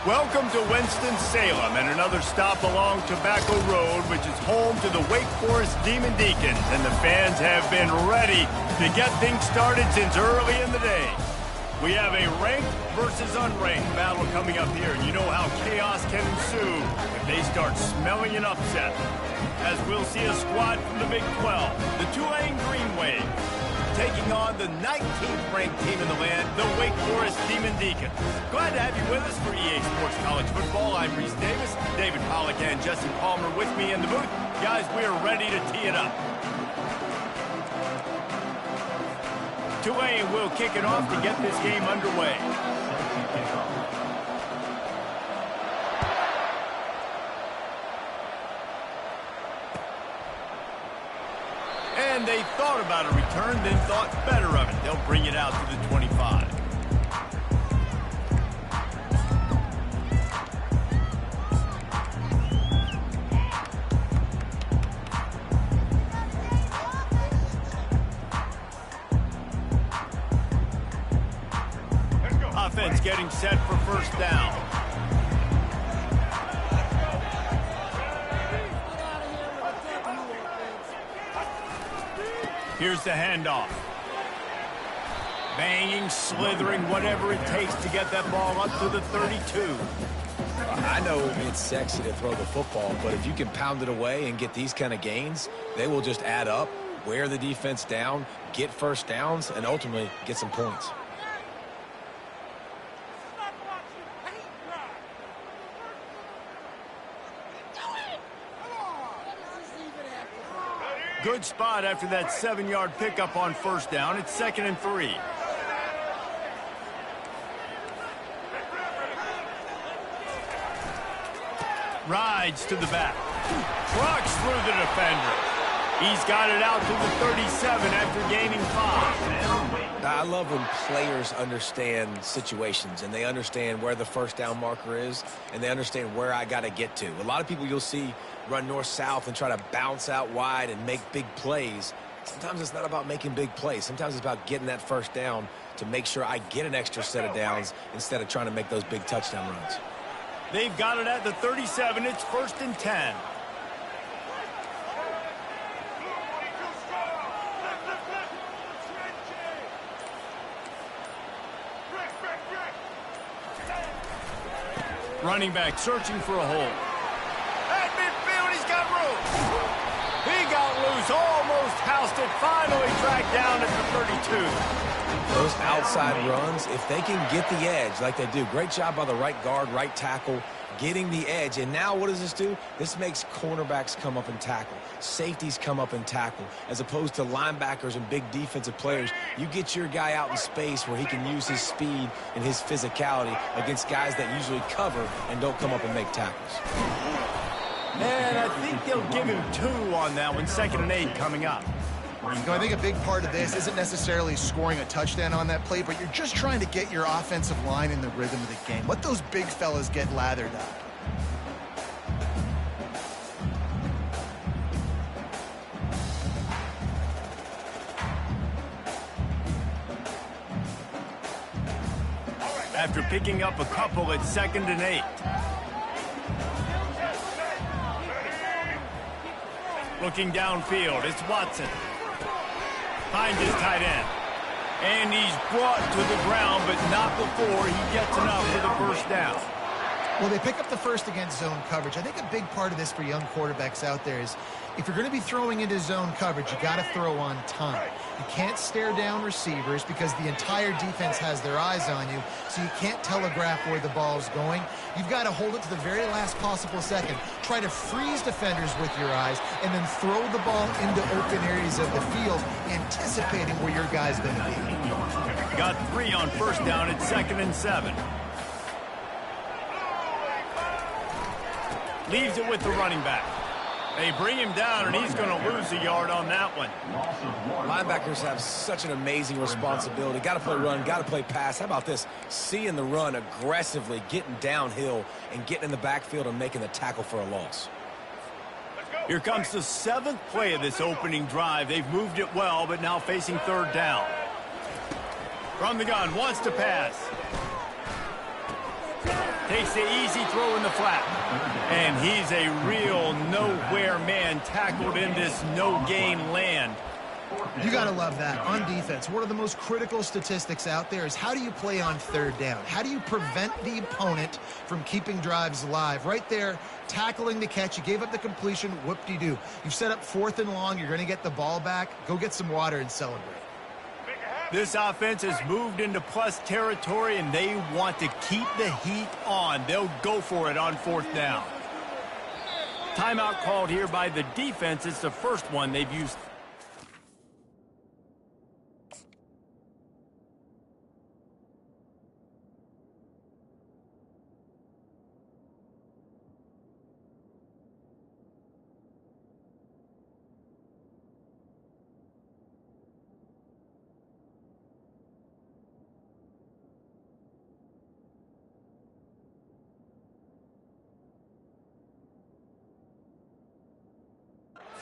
Welcome to Winston-Salem and another stop along Tobacco Road, which is home to the Wake Forest Demon Deacons, and the fans have been ready to get things started since early in the day. We have a ranked versus unranked battle coming up here, and you know how chaos can ensue if they start smelling an upset. As we'll see a squad from the Big 12, the Tulane Green Wave, taking on the 19th ranked team in the land, the Wake Forest Demon Deacons. Glad to have you with us for EA Sports College Football. I'm Reese Davis, David Pollack and Jesse Palmer with me in the booth. Guys, we are ready to tee it up. Tulane will kick it off to get this game underway. And they thought about a return, then thought better of it. They'll bring it out to the 25. Offense getting set for first down. Here's the handoff. Banging, slithering, whatever it takes to get that ball up to the 32. I know it's sexy to throw the football, but if you can pound it away and get these kind of gains, they will just add up, wear the defense down, get first downs, and ultimately get some points. Good spot after that 7-yard pickup on first down. It's 2nd and 3. Rides to the back. Trucks through the defender. He's got it out to the 37 after gaining 5. I love when players understand situations and they understand where the first down marker is and they understand where I got to get to. A lot of people you'll see run north-south and try to bounce out wide and make big plays. Sometimes it's not about making big plays. Sometimes it's about getting that first down to make sure I get an extra set of downs instead of trying to make those big touchdown runs. They've got it at the 37. It's 1st and 10. Running back searching for a hole. At midfield, he's got room. He got loose, almost housed it, finally tracked down at the 32. Those outside runs, if they can get the edge like they do, great job by the right guard, right tackle, getting the edge. And now what does this do? This makes cornerbacks come up and tackle. Safeties come up and tackle. As opposed to linebackers and big defensive players, you get your guy out in space where he can use his speed and his physicality against guys that usually cover and don't come up and make tackles. And I think they'll give him 2 on that one. 2nd and 8 coming up. I think a big part of this isn't necessarily scoring a touchdown on that play, but you're just trying to get your offensive line in the rhythm of the game. Let those big fellas get lathered up. After picking up a couple, it's 2nd and 8. Looking downfield, it's Watson. Behind his tight end. And he's brought to the ground, but not before he gets enough for the first down. Well, they pick up the first against zone coverage. I think a big part of this for young quarterbacks out there is if you're going to be throwing into zone coverage, you got to throw on time. You can't stare down receivers because the entire defense has their eyes on you, so you can't telegraph where the ball's going. You've got to hold it to the very last possible second. Try to freeze defenders with your eyes and then throw the ball into open areas of the field, anticipating where your guy's going to be. Got 3 on first down. It's 2nd and 7. Leaves it with the running back. They bring him down, and he's going to lose a yard on that one. Linebackers have such an amazing responsibility. Got to play run, got to play pass. How about this? Seeing the run aggressively, getting downhill, and getting in the backfield and making the tackle for a loss. Here comes the 7th play of this opening drive. They've moved it well, but now facing 3rd down. From the gun, wants to pass. Takes the easy throw in the flat. And he's a real nowhere man tackled in this no-gain land. You got to love that. On defense, one of the most critical statistics out there is how do you play on third down? How do you prevent the opponent from keeping drives alive? Right there, tackling the catch. You gave up the completion. Whoop-de-doo. You've set up 4th and long. You're going to get the ball back. Go get some water and celebrate. This offense has moved into plus territory, and they want to keep the heat on. They'll go for it on 4th down. Timeout called here by the defense. It's the first one they've used.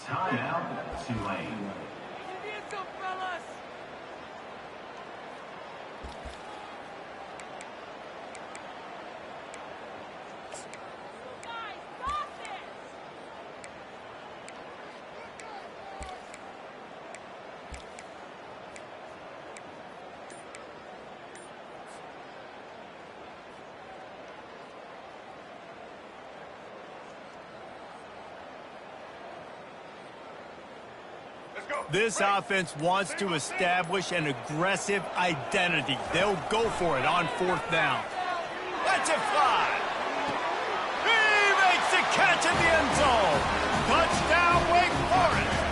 Timeout, Tulane. This offense wants to establish an aggressive identity. They'll go for it on 4th down. Let's it fly. He makes the catch in the end zone. Touchdown, Wake Forest.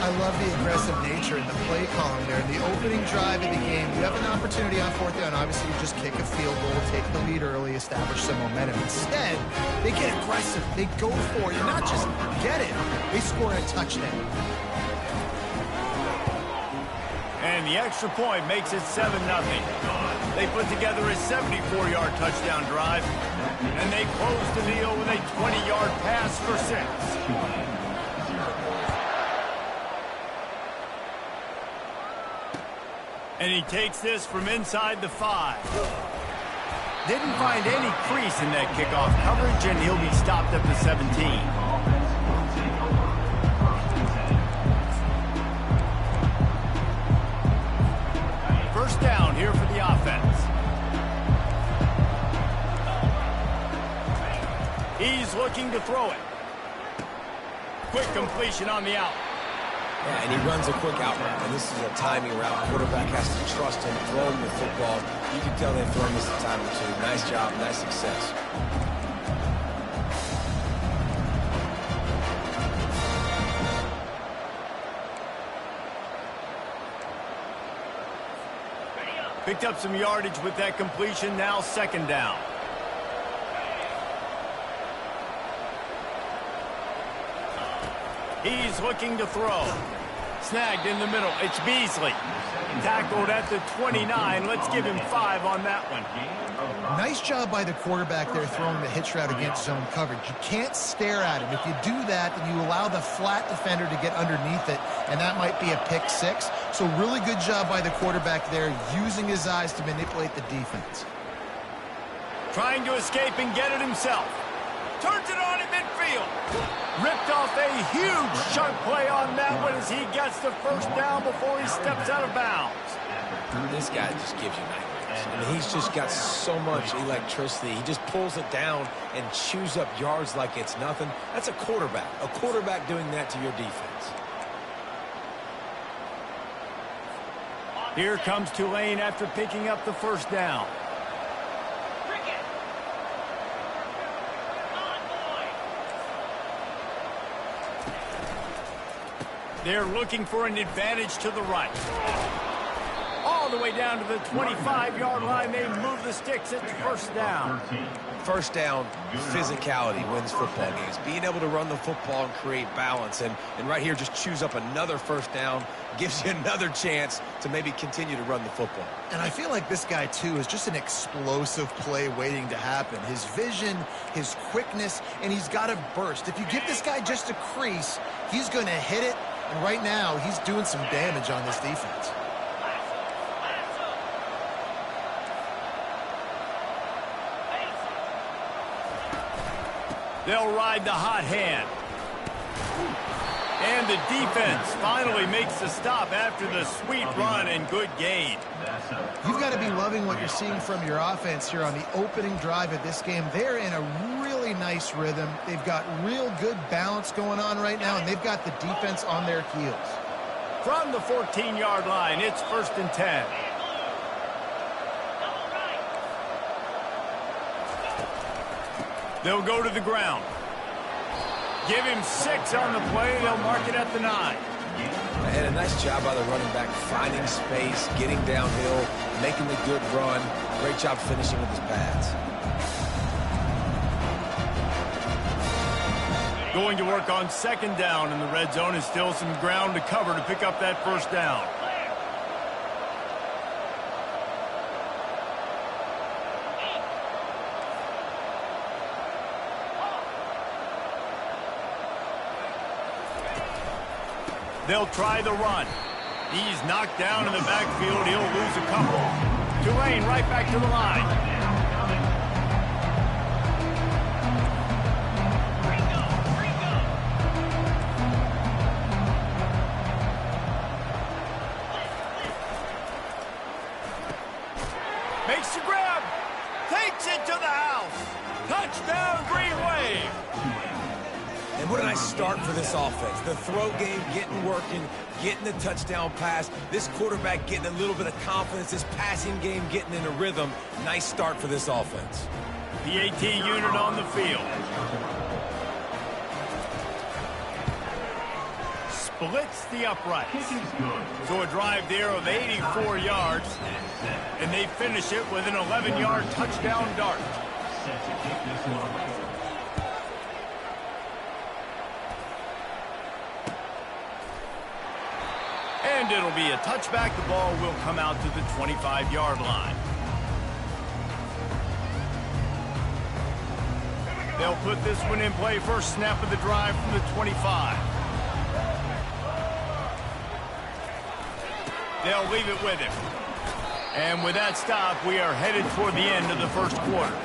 I love the aggressive nature in the play calling there. In the opening drive of the game, you have an opportunity on 4th down. Obviously, you just kick a field goal, take the lead early, establish some momentum. Instead, they get aggressive. They go for it. Not just get it. They score a touchdown. And the extra point makes it 7-0. They put together a 74-yard touchdown drive, and they close the deal with a 20-yard pass for 6. And he takes this from inside the 5. Didn't find any crease in that kickoff coverage, and he'll be stopped at the 17. First down here for the offense. He's looking to throw it. Quick completion on the out. Yeah, and he runs a quick out route, and this is a timing route. Quarterback has to trust him, throw him the football. You can tell they've thrown this a time or two. Nice job, nice success. Picked up some yardage with that completion. Now 2nd down. He's looking to throw. Snagged in the middle. It's Beasley. Tackled at the 29. Let's give him 5 on that one. Nice job by the quarterback there throwing the hitch route against zone coverage. You can't stare at him. If you do that, then you allow the flat defender to get underneath it, and that might be a pick 6. So really good job by the quarterback there, using his eyes to manipulate the defense. Trying to escape and get it himself. Turns it on in midfield. Ripped off a huge chunk play on that one as he gets the first down before he steps out of bounds. This guy just gives you nightmares. I mean, he's just got so much electricity. He just pulls it down and chews up yards like it's nothing. That's a quarterback. A quarterback doing that to your defense. Here comes Tulane after picking up the first down. They're looking for an advantage to the right. All the way down to the 25-yard line. They move the sticks at the first down. First down, physicality wins football games. Being able to run the football and create balance. And right here, just choose up another first down. Gives you another chance to maybe continue to run the football. And I feel like this guy, too, is just an explosive play waiting to happen. His vision, his quickness, and he's got a burst. If you give this guy just a crease, he's going to hit it. And right now, he's doing some damage on this defense. They'll ride the hot hand. And the defense finally makes the stop after the sweet run and good gain. You've got to be loving what you're seeing from your offense here on the opening drive of this game. They're in a really nice rhythm. They've got real good balance going on right now, and they've got the defense on their heels. From the 14-yard line, it's 1st and 10. They'll go to the ground. Give him 6 on the play. They'll mark it at the 9. And a nice job by the running back, finding space, getting downhill, making a good run. Great job finishing with his pads. Going to work on 2nd down, and the red zone is still some ground to cover to pick up that 1st down. They'll try the run. He's knocked down in the backfield. He'll lose a couple. Tulane right back to the line. Makes the grab. Takes it to the house. Touchdown, Green Wave. And what a nice start for this offense. The throw game getting working, getting the touchdown pass. This quarterback getting a little bit of confidence. This passing game getting in a rhythm. Nice start for this offense. The AT unit on the field. Splits the uprights. So a drive there of 84 yards. And they finish it with an 11-yard touchdown dart. Set to kick this one. And it'll be a touchback. The ball will come out to the 25-yard line. They'll put this one in play. First snap of the drive from the 25. They'll leave it with him. And with that stop, we are headed toward the end of the 1st quarter.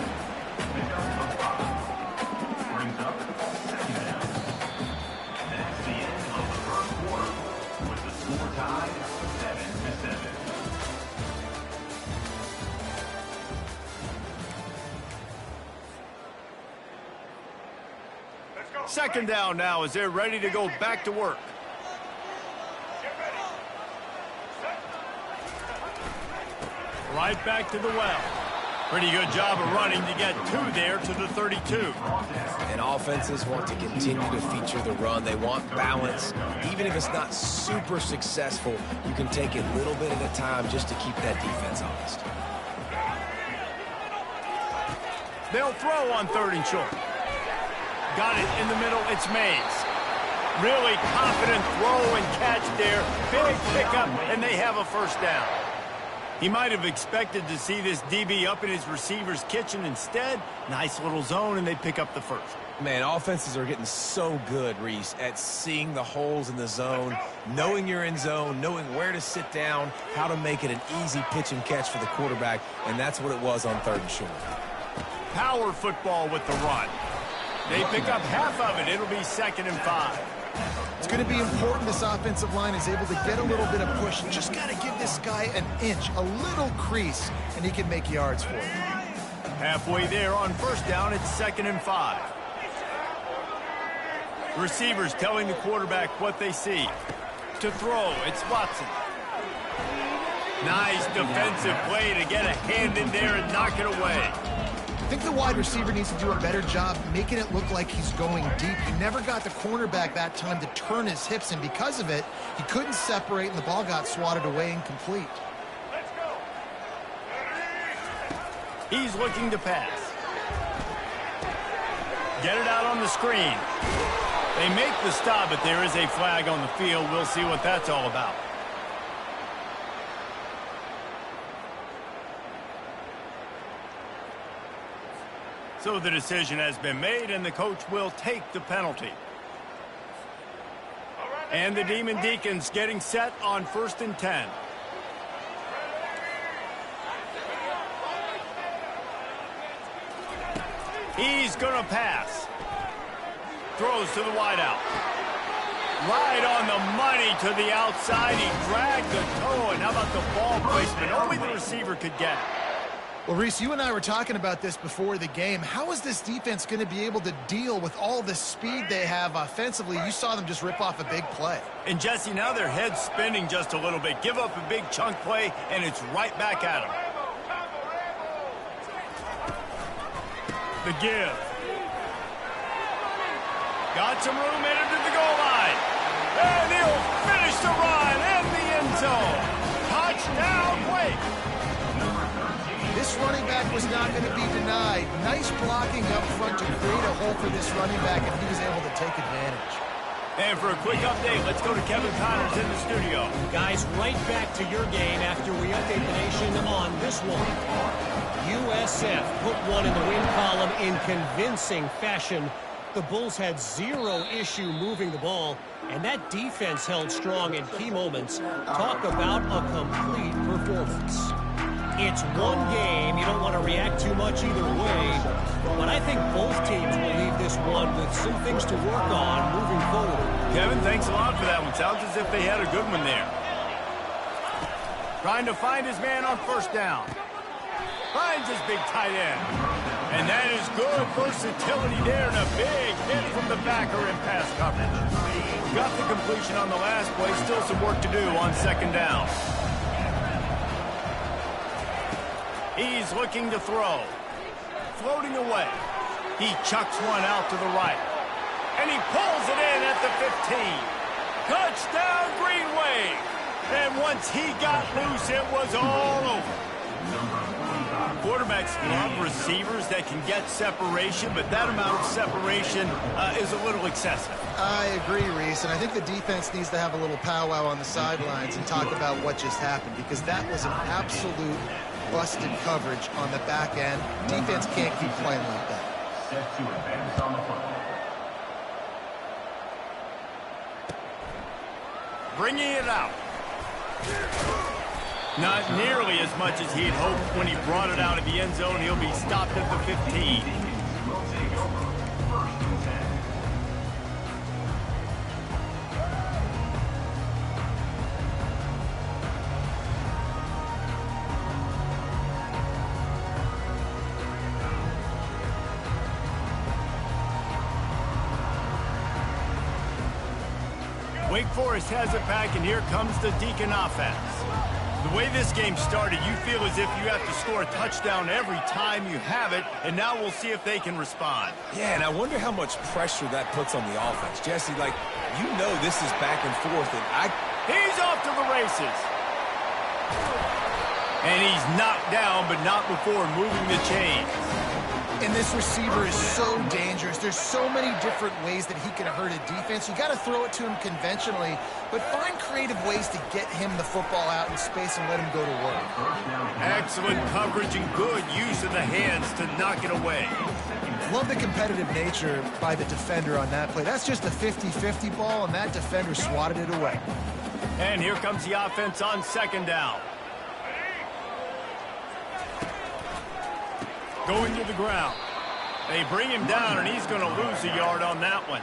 Brings up 2nd down. That's the end of the 1st quarter with the score tied 7-7. Second down now as they're ready to go back to work. Right back to the well. Pretty good job of running to get 2 there to the 32. And offenses want to continue to feature the run. They want balance. Even if it's not super successful, you can take it a little bit at a time just to keep that defense honest. They'll throw on 3rd and short. Got it in the middle. It's Mays. Really confident throw and catch there. Big pickup, and they have a 1st down. He might have expected to see this DB up in his receiver's kitchen. Instead, nice little zone, and they pick up the 1st. Man, offenses are getting so good, Reese, at seeing the holes in the zone, knowing you're in zone, knowing where to sit down, how to make it an easy pitch and catch for the quarterback, and that's what it was on 3rd and short. Power football with the run. They pick up half of it. It'll be 2nd and 5. It's going to be important this offensive line is able to get a little bit of push. Just got to give this guy an inch, a little crease, and he can make yards for it. Halfway there on 1st down, it's 2nd and 5. Receivers telling the quarterback what they see. To throw, it's Watson. Nice defensive play to get a hand in there and knock it away. I think the wide receiver needs to do a better job making it look like he's going deep. He never got the cornerback that time to turn his hips, and because of it, he couldn't separate, and the ball got swatted away incomplete. He's looking to pass. Get it out on the screen. They make the stop, but there is a flag on the field. We'll see what that's all about. So the decision has been made, and the coach will take the penalty. And the Demon Deacons getting set on 1st and 10. He's going to pass. Throws to the wideout. Right on the money to the outside. He dragged the toe, and how about the ball placement? Only the receiver could get it. Well, Reese, you and I were talking about this before the game. How is this defense going to be able to deal with all the speed they have offensively? You saw them just rip off a big play. And, Jesse, now their head's spinning just a little bit. Give up a big chunk play, and it's right back at them. The give. Got some room, headed to the goal line. And he'll finish the run in the end zone. Touchdown, Wake. This running back was not going to be denied. Nice blocking up front to create a hole for this running back, and he was able to take advantage. And for a quick update, let's go to Kevin Connors in the studio. Guys, right back to your game after we update the nation on this one. USF put one in the win column in convincing fashion. The Bulls had zero issue moving the ball, and that defense held strong in key moments. Talk about a complete performance. It's one game. You don't want to react too much either way, but I think both teams will leave this one with some things to work on moving forward. Kevin, thanks a lot for that one. Sounds as if they had a good one there. Trying to find his man on first down. Finds his big tight end. And that is good versatility there, and a big hit from the backer in pass coverage. Got the completion on the last play. Still some work to do on second down. He's looking to throw. Floating away. He chucks one out to the right. And he pulls it in at the 15. Touchdown, Green Wave. And once he got loose, it was all over. Quarterbacks love receivers that can get separation, but that amount of separation is a little excessive. I agree, Reese, and I think the defense needs to have a little powwow on the sidelines and talk about what just happened, because that was an absolute busted coverage on the back end. Defense can't keep playing like that. Set to advance on the football. Bringing it out. Not nearly as much as he had hoped when he brought it out of the end zone. He'll be stopped at the 15. Will take over. First and 10. Wake Forest has it back, and here comes the Deacon offense. The way this game started, you feel as if you have to score a touchdown every time you have it, and now we'll see if they can respond. Yeah, and I wonder how much pressure that puts on the offense. Jesse, like, you know this is back and forth, and He's off to the races. And he's knocked down, but not before moving the chains. And this receiver is so dangerous. There's so many different ways that he can hurt a defense. You got to throw it to him conventionally, but find creative ways to get him the football out in space and let him go to work. Excellent coverage and good use of the hands to knock it away. Love the competitive nature by the defender on that play. That's just a 50-50 ball, and that defender swatted it away. And here comes the offense on second down. Going to the ground. They bring him down, and he's going to lose a yard on that one.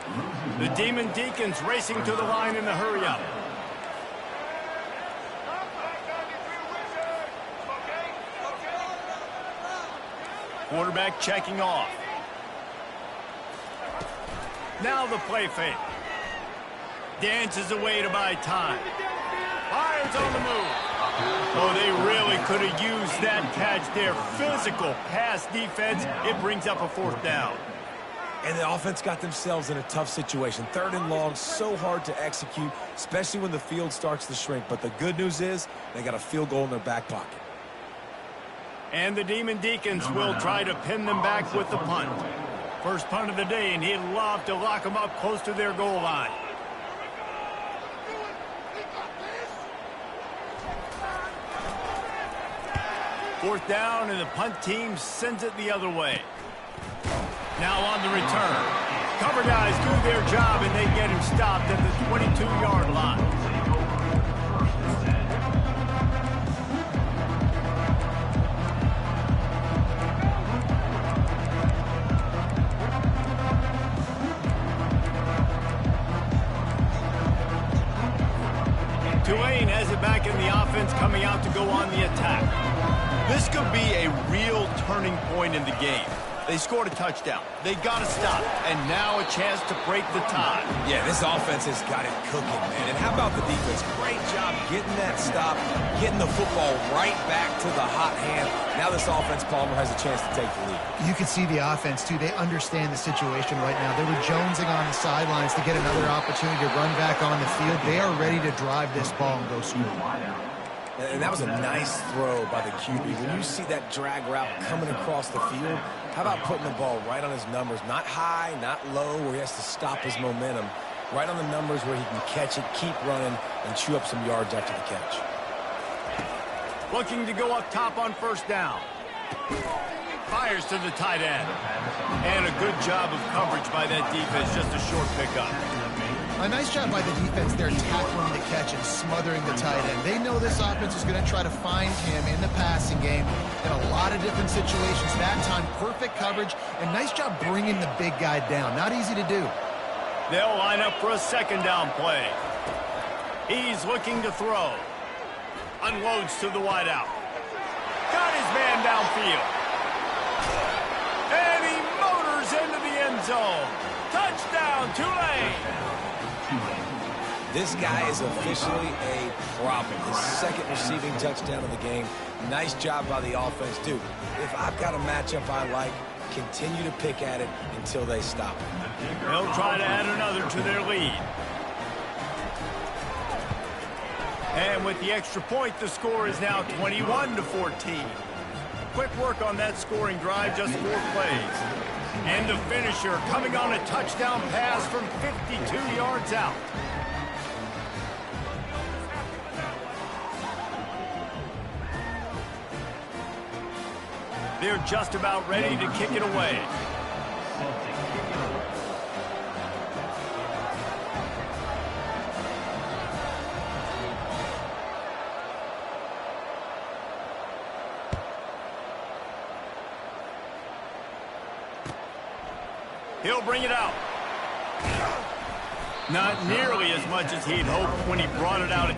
The Demon Deacons racing to the line in the hurry-up. Quarterback checking off. Now the play fake. Dances away to buy time. Fires on the move. Oh, they really could have used that catch there. Physical pass defense. It brings up a fourth down. And the offense got themselves in a tough situation. Third and long, so hard to execute, especially when the field starts to shrink. But the good news is they got a field goal in their back pocket. And the Demon Deacons will try to pin them back with the punt. First punt of the day, and he'd love to lock them up close to their goal line. Fourth down, and the punt team sends it the other way. Now on the return. Cover guys do their job, and they get him stopped at the 22-yard line. Tulane has it back in the offense, coming out to go on the attack. This could be a real turning point in the game. They scored a touchdown. They got to stop. And now a chance to break the tie. Yeah, this offense has got it cooking, man. And how about the defense? Great job getting that stop, getting the football right back to the hot hand. Now this offense, Palmer, has a chance to take the lead. You can see the offense, too. They understand the situation right now. They were jonesing on the sidelines to get another opportunity to run back on the field. They are ready to drive this ball and go score. And that was a nice throw by the QB. When you see that drag route coming across the field, how about putting the ball right on his numbers? Not high, not low, where he has to stop his momentum. Right on the numbers where he can catch it, keep running, and chew up some yards after the catch. Looking to go up top on first down. Fires to the tight end. And a good job of coverage by that defense. Just a short pickup. A nice job by the defense there tackling the catch and smothering the tight end. They know this offense is going to try to find him in the passing game in a lot of different situations. That time, perfect coverage, and nice job bringing the big guy down. Not easy to do. They'll line up for a second down play. He's looking to throw. Unloads to the wideout. Got his man downfield. And he motors into the end zone. Touchdown, Tulane. This guy is officially a problem. His second receiving touchdown of the game. Nice job by the offense. Dude, if I've got a matchup I like, continue to pick at it until they stop it. They'll try to add another to their lead. And with the extra point, the score is now 21-14. Quick work on that scoring drive, just 4 plays. And the finisher coming on a touchdown pass from 52 yards out. They're just about ready to kick it away. He'll bring it out. Not nearly as much as he'd hoped when he brought it out.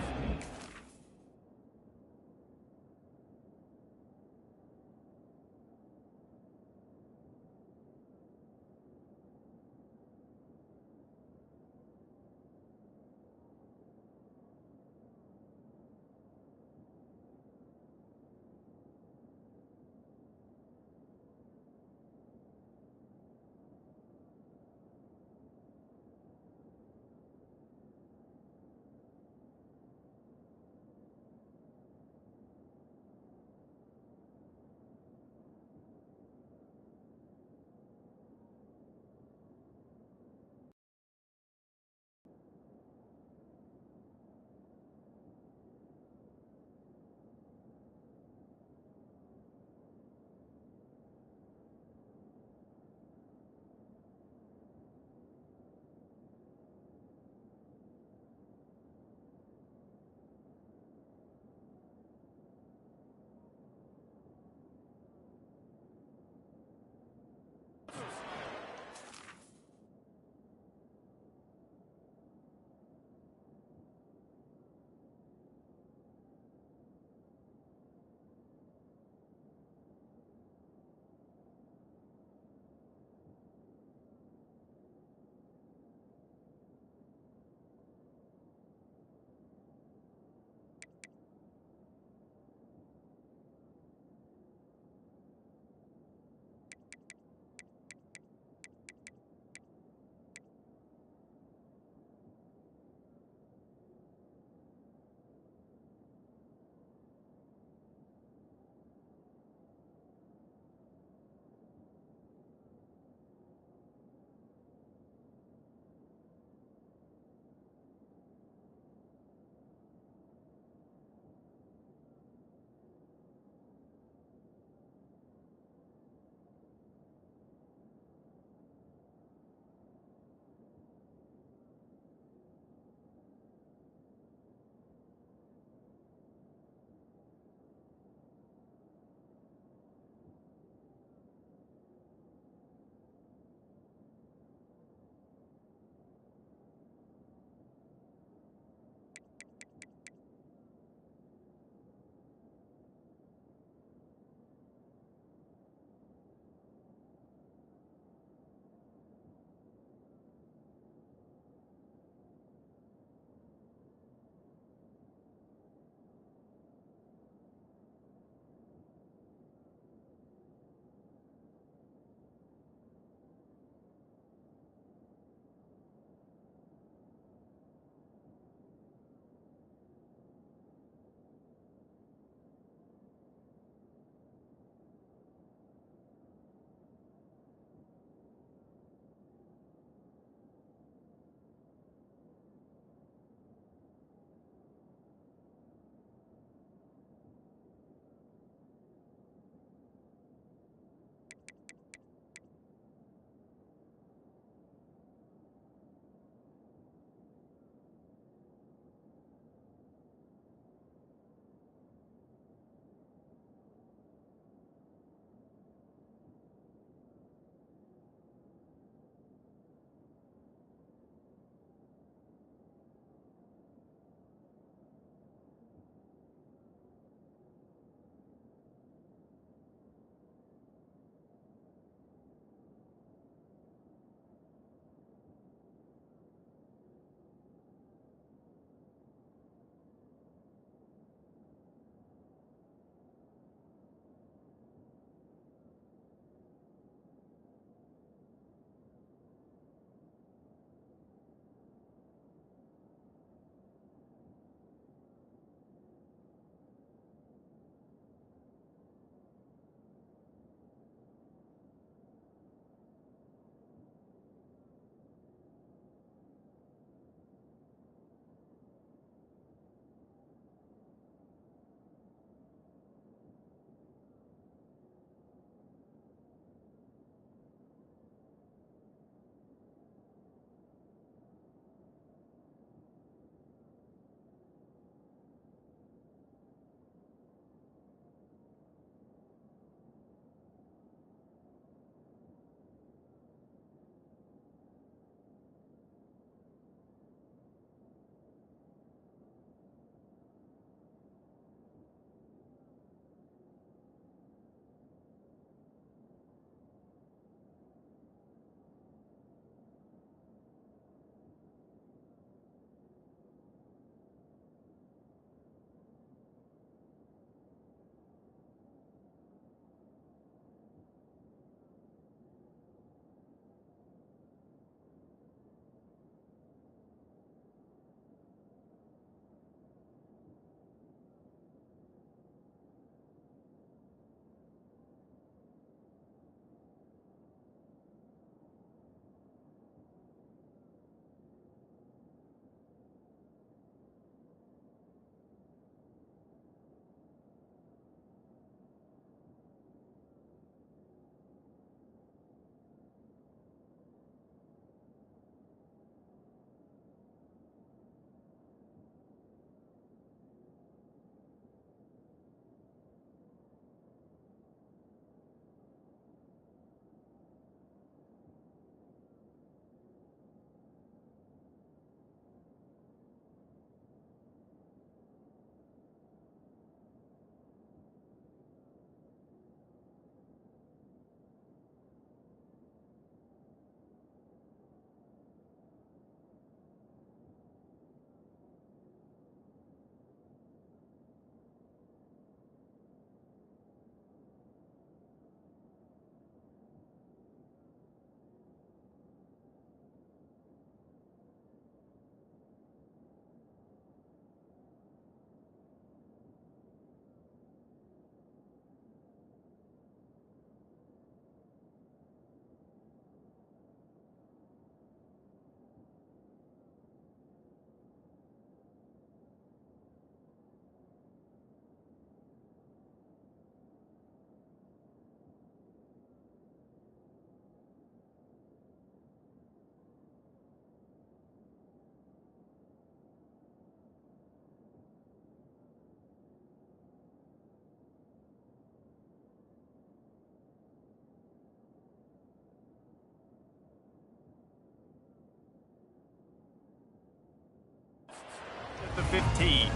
the 15.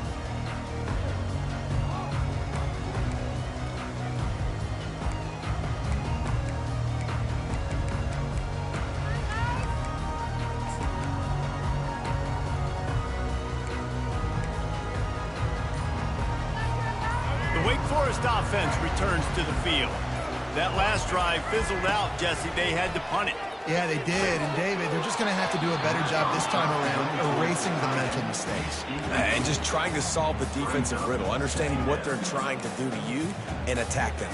The Wake Forest offense returns to the field. That last drive fizzled out, Jesse. They had to punt it. Yeah, they did. And, David, they're just going to have to do a better job this time around erasing the mental mistakes. And just trying to solve the defensive riddle, understanding what they're trying to do to you and attack them.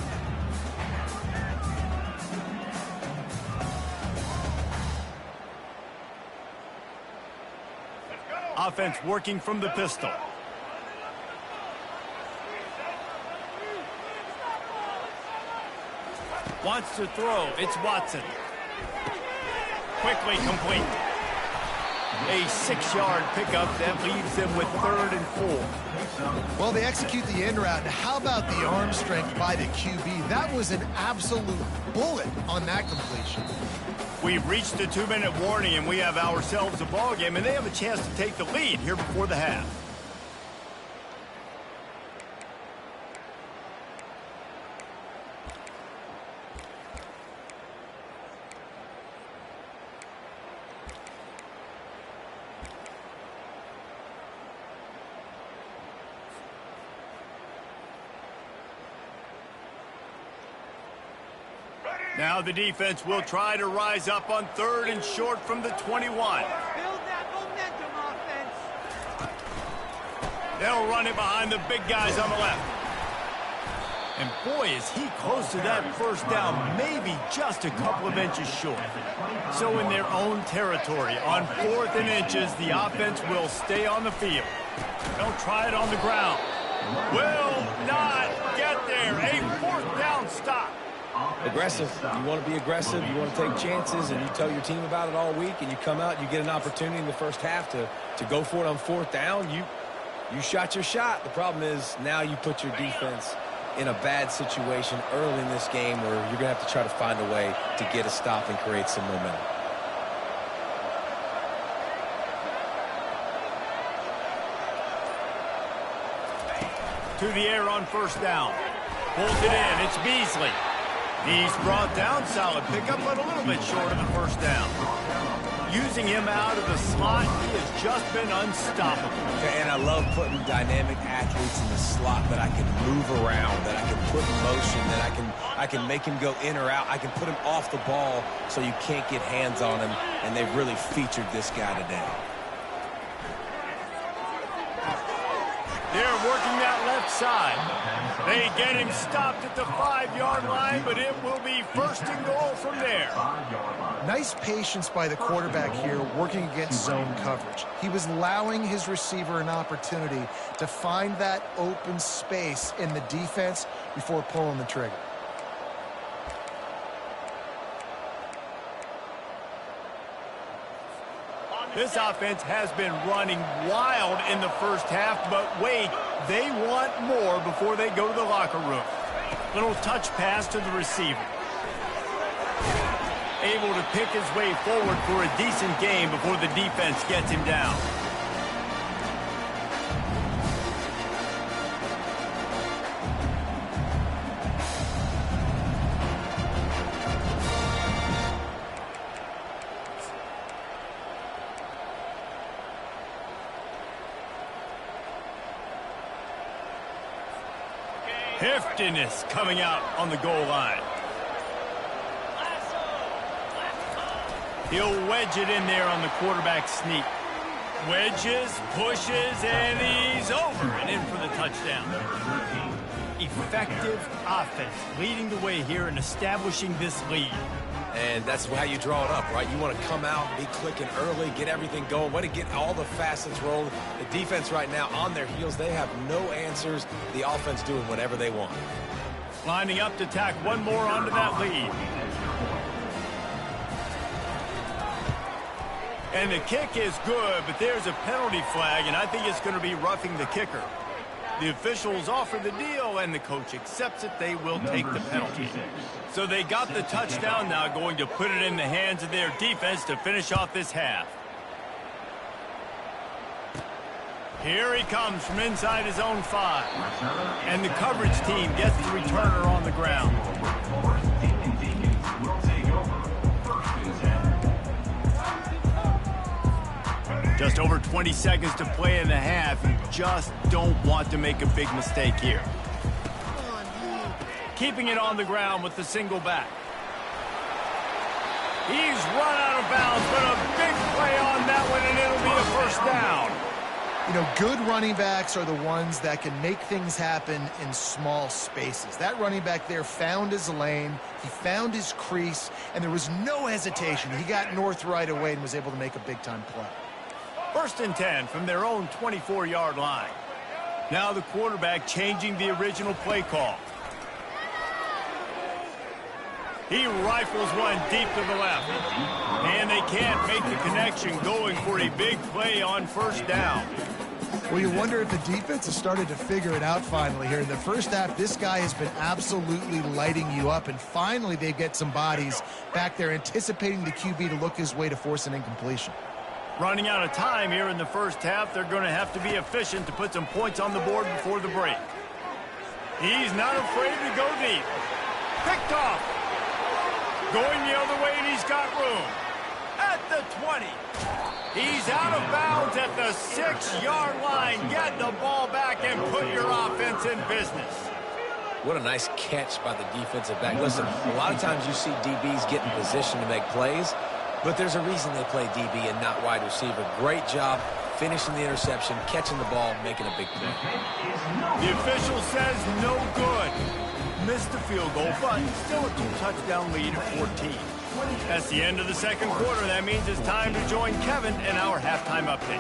Offense working from the pistol. Wants to throw. It's Watson. Quickly complete. A 6-yard pickup that leaves them with 3rd and 4. Well, they execute the end route. How about the arm strength by the QB? That was an absolute bullet on that completion. We've reached the 2-minute warning, and we have ourselves a ball game, and they have a chance to take the lead here before the half. Now the defense will try to rise up on 3rd and short from the 21. Build that momentum, offense. They'll run it behind the big guys on the left. And boy, is he close to that first down, maybe just a couple of inches short. So in their own territory, on 4th and inches, the offense will stay on the field. They'll try it on the ground. Will not get there. A 4th down stop. Aggressive. You want to be aggressive. You want to take chances, and you tell your team about it all week, and you come out and you get an opportunity in the first half to go for it on 4th down. You shot your shot. The problem is now you put your defense in a bad situation early in this game where you're going to have to try to find a way to get a stop and create some momentum. To the air on 1st down. Pulls it in. It's Beasley. He's brought down, solid pickup, but a little bit short of the 1st down. Using him out of the slot, he has just been unstoppable. And I love putting dynamic athletes in the slot that I can move around, that I can put in motion, that I can make him go in or out. I can put him off the ball so you can't get hands on him, and they've really featured this guy today. They're working that left side. They get him stopped at the 5-yard line, but it will be 1st and goal from there. Nice patience by the quarterback here working against zone coverage. He was allowing his receiver an opportunity to find that open space in the defense before pulling the trigger. This offense has been running wild in the first half, but wait, they want more before they go to the locker room. Little touch pass to the receiver. Able to pick his way forward for a decent game before the defense gets him down. Heftiness coming out on the goal line. He'll wedge it in there on the quarterback sneak. Wedges, pushes, and he's over and in for the touchdown. Effective offense leading the way here and establishing this lead. And that's how you draw it up, right? You want to come out, be clicking early, get everything going, want to get all the facets rolling. The defense right now on their heels, they have no answers. The offense doing whatever they want. Lining up to tack one more onto that lead. And the kick is good, but there's a penalty flag, and I think it's going to be roughing the kicker. The officials offer the deal, and the coach accepts it. They will take the penalty. So they got the touchdown, now going to put it in the hands of their defense to finish off this half. Here he comes from inside his own 5. And the coverage team gets the returner on the ground. Just over 20 seconds to play in the half. You just don't want to make a big mistake here. Keeping it on the ground with the single back. He's run out of bounds, but a big play on that one, and it'll be a first down. You know, good running backs are the ones that can make things happen in small spaces. That running back there found his lane, he found his crease, and there was no hesitation. He got north right away and was able to make a big-time play. 1st and 10 from their own 24-yard line. Now the quarterback changing the original play call. He rifles one deep to the left. And they can't make the connection, going for a big play on first down. Well, you wonder if the defense has started to figure it out finally here. In the first half, this guy has been absolutely lighting you up, and finally they get some bodies back there anticipating the QB to look his way to force an incompletion. Running out of time here in the first half, they're going to have to be efficient to put some points on the board before the break. He's not afraid to go deep. Picked off. Going the other way, and he's got room. At the 20. He's out of bounds at the 6-yard line. Get the ball back and put your offense in business. What a nice catch by the defensive back. Listen, a lot of times you see DBs get in position to make plays, but there's a reason they play DB and not wide receiver. Great job finishing the interception, catching the ball, making a big play. The official says no good. Missed the field goal, but still a 2-touchdown lead at 14. That's the end of the second quarter. That means it's time to join Kevin in our halftime update.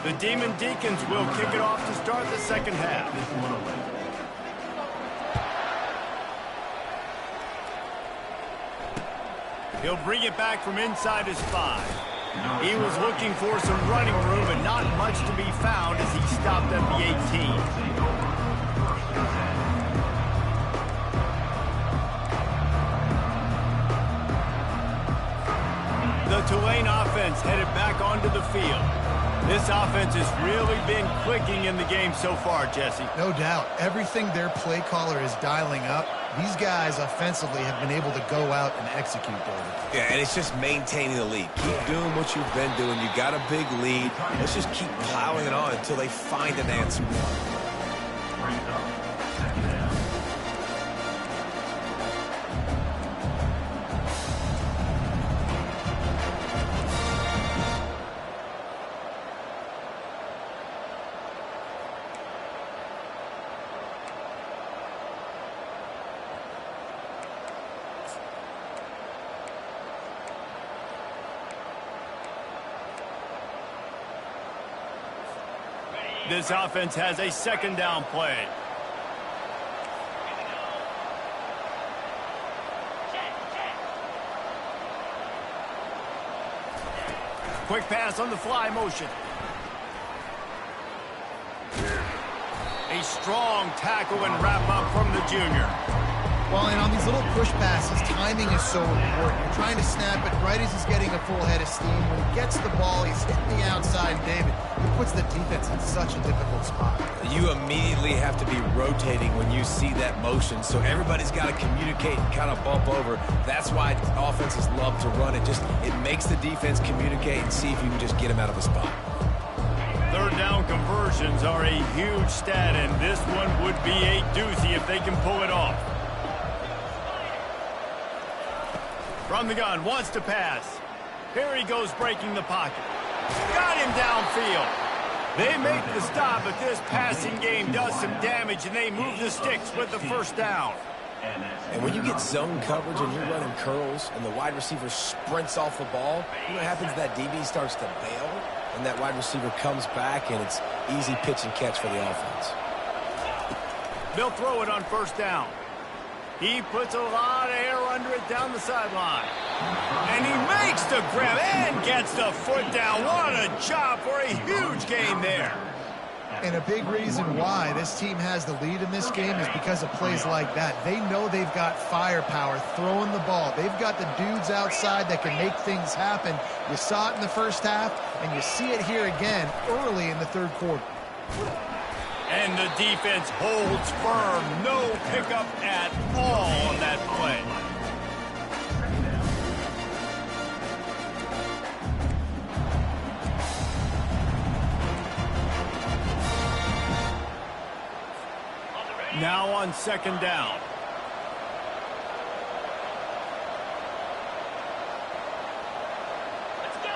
The Demon Deacons will kick it off to start the second half. He'll bring it back from inside his 5. He was looking for some running room, but not much to be found as he stopped at the 18. The Tulane offense headed back onto the field. This offense has really been clicking in the game so far, Jesse. No doubt. Everything their play caller is dialing up, these guys offensively have been able to go out and execute, David. Yeah, and it's just maintaining the lead. Keep doing what you've been doing. You got a big lead. Let's just keep plowing it on until they find an answer. This offense has a second down play. Quick pass on the fly motion. A strong tackle and wrap up from the junior. Well, and on these little push passes, timing is so important. You're trying to snap it right as he's getting a full head of steam. When he gets the ball, he's hitting the outside, David. He puts the defense in such a difficult spot. You immediately have to be rotating when you see that motion, so everybody's got to communicate and kind of bump over. That's why offenses love to run it. It makes the defense communicate and see if you can just get him out of a spot. Third down conversions are a huge stat, and this one would be a doozy if they can pull it off. From the gun, wants to pass. Here he goes, breaking the pocket. Got him downfield. They make the stop, but this passing game does some damage, and they move the sticks with the first down. And when you get zone coverage and you're running curls and the wide receiver sprints off the ball, you know what happens? That DB starts to bail, and that wide receiver comes back, and it's easy pitch and catch for the offense. They'll throw it on first down. He puts a lot of air under it down the sideline. And he makes the grab and gets the foot down. What a job for a huge gain there. And a big reason why this team has the lead in this game is because of plays like that. They know they've got firepower throwing the ball. They've got the dudes outside that can make things happen. You saw it in the first half, and you see it here again early in the third quarter. And the defense holds firm. No pickup at all on that play. Now on second down. Let's go.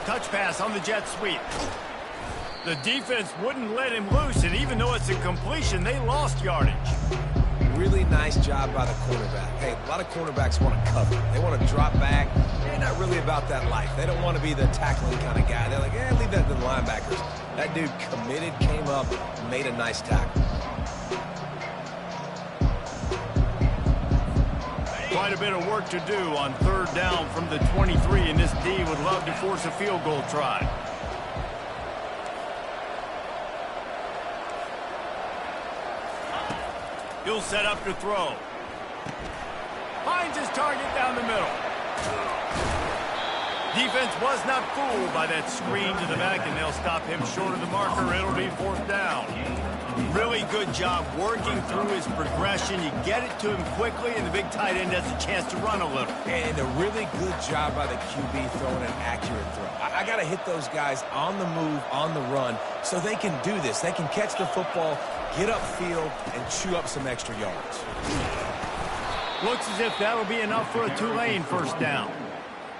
Touch pass on the jet sweep. The defense wouldn't let him loose, and even though it's a completion, they lost yardage. Really nice job by the cornerback. Hey, a lot of cornerbacks want to cover. They want to drop back. They're not really about that life. They don't want to be the tackling kind of guy. They're like, leave that to the linebackers. That dude committed, came up, made a nice tackle. Quite a bit of work to do on third down from the 23, and this D would love to force a field goal try. He'll set up to throw. Finds his target down the middle. Defense was not fooled by that screen to the back, and they'll stop him short of the marker. It'll be fourth down. Really good job working through his progression. You get it to him quickly, and the big tight end has a chance to run a little. And a really good job by the QB throwing an accurate throw. I got to hit those guys on the move, on the run, so they can do this. They can catch the football, get upfield, and chew up some extra yards. Looks as if that'll be enough for a Tulane first down.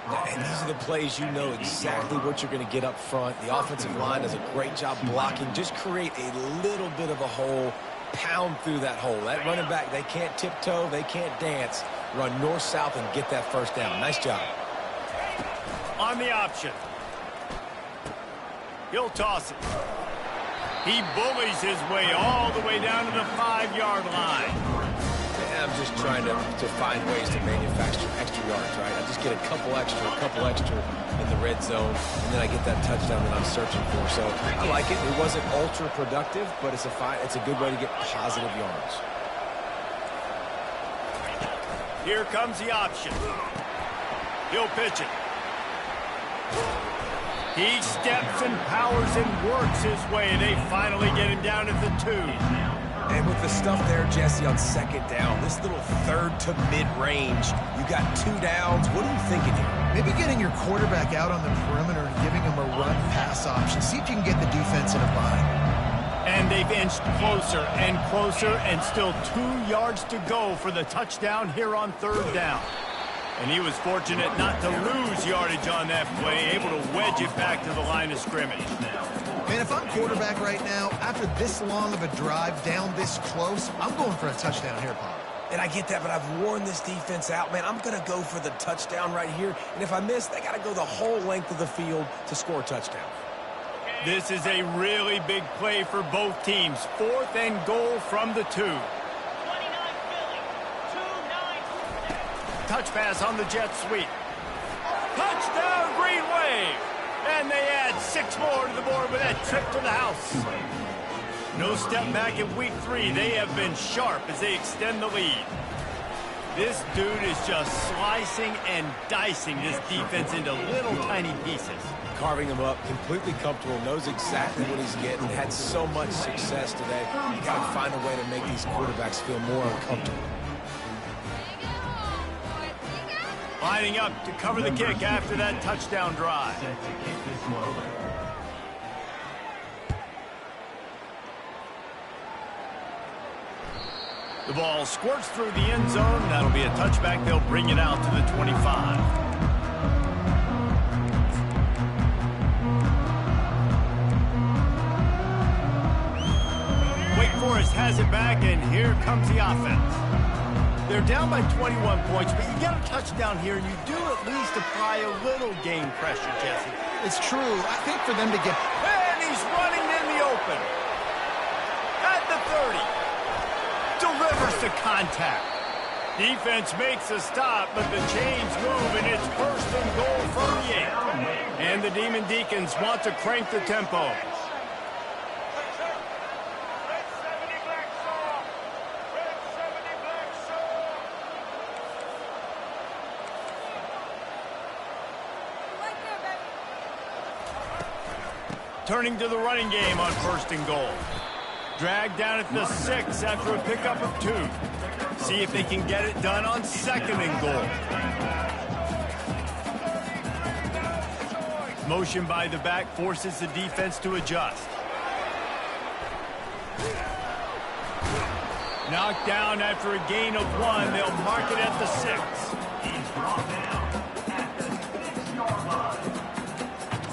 And these are the plays you know exactly what you're going to get up front. The offensive line does a great job blocking. Just create a little bit of a hole, pound through that hole. That running back, they can't tiptoe, they can't dance. Run north-south and get that first down. Nice job. On the option. He'll toss it. He bullies his way all the way down to the 5-yard line. I'm just trying to find ways to manufacture extra yards, right? I just get a couple extra in the red zone, and then I get that touchdown that I'm searching for. So I like it. It wasn't ultra productive, but it's a good way to get positive yards. Here comes the option. He'll pitch it. He steps and powers and works his way, and they finally get him down at the 2. And with the stuff there, Jesse, on second down, this little third to mid-range, you got 2 downs. What are you thinking here? Maybe getting your quarterback out on the perimeter and giving him a run-pass option. See if you can get the defense in a bind. And they've inched closer and closer, and still 2 yards to go for the touchdown here on third down. And he was fortunate not to lose yardage on that play, able to wedge it back to the line of scrimmage. Man, if I'm quarterback right now, after this long of a drive down this close, I'm going for a touchdown here, Pop. And I get that, but I've worn this defense out. Man, I'm going to go for the touchdown right here. And if I miss, they got to go the whole length of the field to score a touchdown. This is a really big play for both teams. 4th and goal from the 2. 29 Philly. 2-9. Touch pass on the jet sweep. Touchdown, Green Wave. And they add 6 more to the board with that trip to the house. No step back in week 3. They have been sharp as they extend the lead. This dude is just slicing and dicing this defense into little tiny pieces. Carving him up, completely comfortable, knows exactly what he's getting, had so much success today. You got to find a way to make these quarterbacks feel more uncomfortable. Lining up to cover the kick after that touchdown drive. The ball squirts through the end zone. That'll be a touchback. They'll bring it out to the 25. Wake Forest has it back, and here comes the offense. They're down by 21 points, but you get a touchdown here, and you do at least apply a little game pressure, Jesse. It's true. I think for them to get... And he's running in the open. At the 30. Delivers the contact. Defense makes a stop, but the chains move, and it's first and goal from the 8. And the Demon Deacons want to crank the tempo. Turning to the running game on first and goal. Dragged down at the 6 after a pickup of 2. See if they can get it done on second and goal. Motion by the back forces the defense to adjust. Knocked down after a gain of 1. They'll mark it at the 6. He's brought down at the 6-yard line.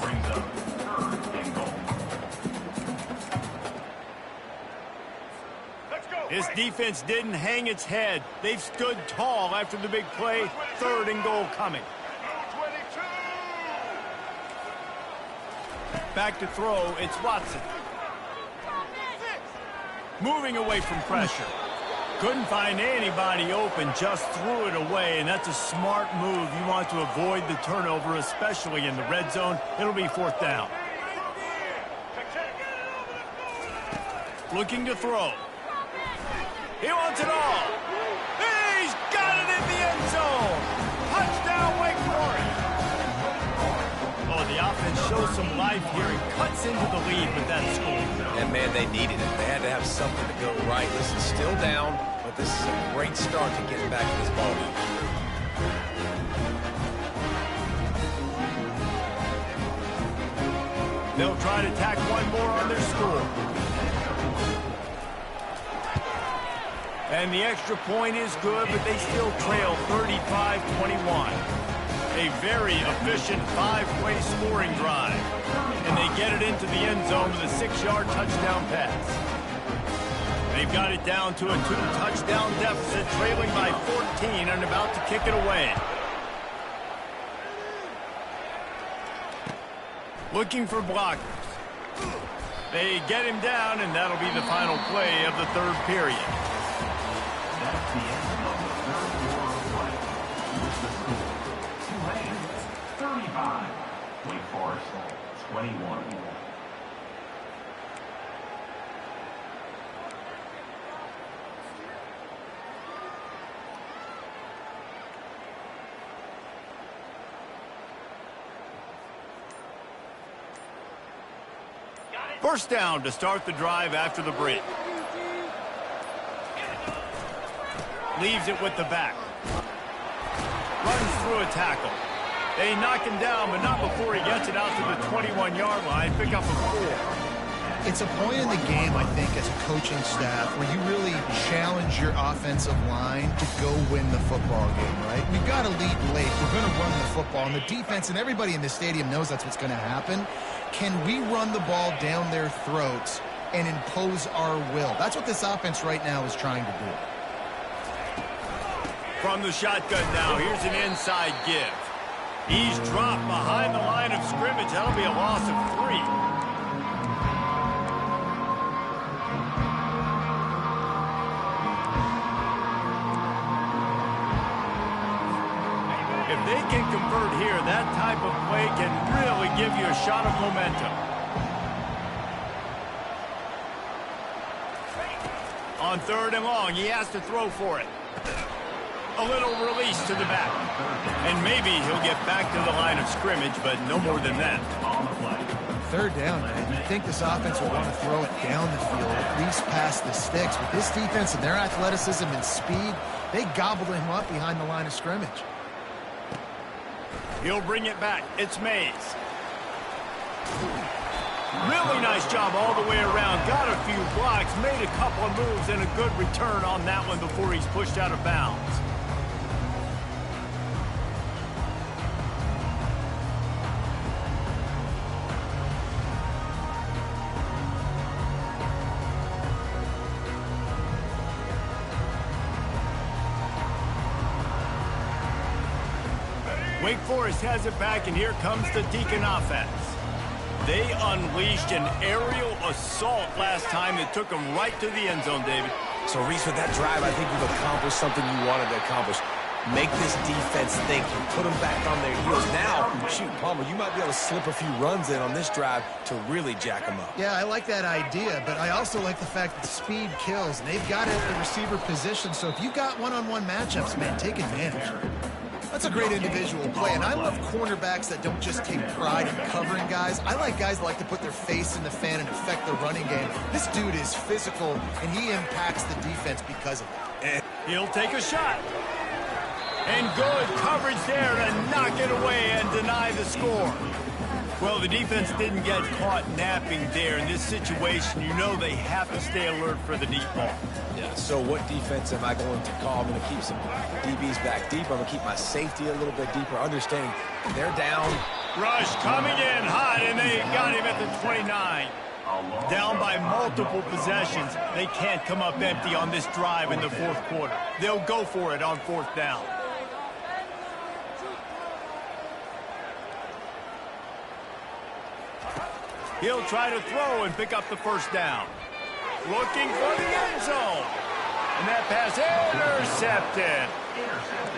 Brings up third and goal. This defense didn't hang its head. They've stood tall after the big play. Third and goal coming. Back to throw, it's Watson. Moving away from pressure. Couldn't find anybody open, just threw it away, and that's a smart move. You want to avoid the turnover, especially in the red zone. It'll be fourth down. Looking to throw. He wants it all. He's got it in the end zone. Touchdown, Wake Forest. Oh, the offense shows some life here and cuts into the lead with that score. And, man, they needed it. They had to have something to go right. Listen, still down, but this is a great start to getting back in this ballgame. They'll try to tack one more on their score. And the extra point is good, but they still trail 35-21. A very efficient 5-play scoring drive. And they get it into the end zone with a 6-yard touchdown pass. They've got it down to a 2-touchdown deficit, trailing by 14 and about to kick it away. Looking for blockers. They get him down, and that'll be the final play of the third period. That's the end of the third quarter of play. With the score, Tulane 35, Wake Forest 21. First down to start the drive after the break. Leaves it with the back. Runs through a tackle. They knock him down, but not before he gets it out to the 21-yard line. Pick up a 4. It's a point in the game, I think, as a coaching staff, where you really challenge your offensive line to go win the football game, right? We've got to lead late. We're going to run the football. And the defense and everybody in the stadium knows that's what's going to happen. Can we run the ball down their throats and impose our will? That's what this offense right now is trying to do. From the shotgun now, here's an inside give. He's dropped behind the line of scrimmage. That'll be a loss of 3. If they can convert here, that type of play can really give you a shot of momentum. On third and long, he has to throw for it. A little release to the back. And maybe he'll get back to the line of scrimmage, but no more than that. Third down, man. You'd think this offense would want to throw it down the field, at least past the sticks. With this defense and their athleticism and speed, they gobbled him up behind the line of scrimmage. He'll bring it back. It's Mays. Really nice job all the way around. Got a few blocks, made a couple of moves, and a good return on that one before he's pushed out of bounds. Wake Forest has it back, and here comes the Deacon offense. They unleashed an aerial assault last time that took them right to the end zone, David. So, Reese, with that drive, I think you've accomplished something you wanted to accomplish. Make this defense think. You put them back on their heels. Now, shoot, Palmer, you might be able to slip a few runs in on this drive to really jack them up. Yeah, I like that idea, but I also like the fact that speed kills. And they've got it at the receiver position, so if you've got one-on-one matchups, man, take advantage. That's a great individual play, and I love cornerbacks that don't just take pride in covering guys. I like guys that like to put their face in the fan and affect the running game. This dude is physical, and he impacts the defense because of it. He'll take a shot. And good coverage there to knock it away and deny the score. Well, the defense didn't get caught napping there. In this situation, you know they have to stay alert for the deep ball. Yeah, so what defense am I going to call? I'm going to keep some DBs back deep. I'm going to keep my safety a little bit deeper, understanding they're down. Rush coming in hot, and they got him at the 29. Down by multiple possessions. They can't come up empty on this drive in the fourth quarter. They'll go for it on fourth down. He'll try to throw and pick up the first down. Looking for the end zone. And that pass intercepted.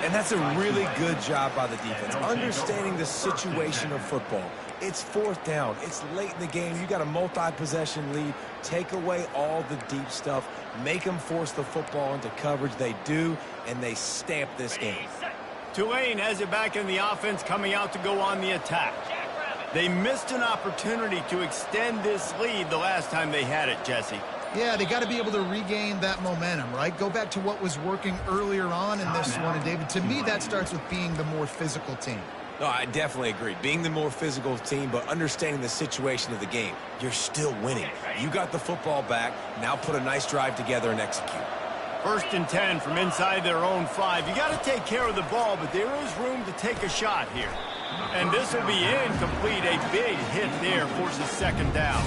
And that's a really good job by the defense, understanding the situation of football. It's fourth down. It's late in the game. You got a multi-possession lead. Take away all the deep stuff. Make them force the football into coverage. They do, and they stamp this game. Tulane has it back in the offense, coming out to go on the attack. They missed an opportunity to extend this lead the last time they had it, Jesse. Yeah, they got to be able to regain that momentum, right? Go back to what was working earlier on in this one. And, David, to me, that starts with being the more physical team. No, I definitely agree. Being the more physical team, but understanding the situation of the game. You're still winning. You got the football back. Now put a nice drive together and execute. 1st and 10 from inside their own 5. You got to take care of the ball, but there is room to take a shot here. And this will be incomplete. A big hit there forces second down.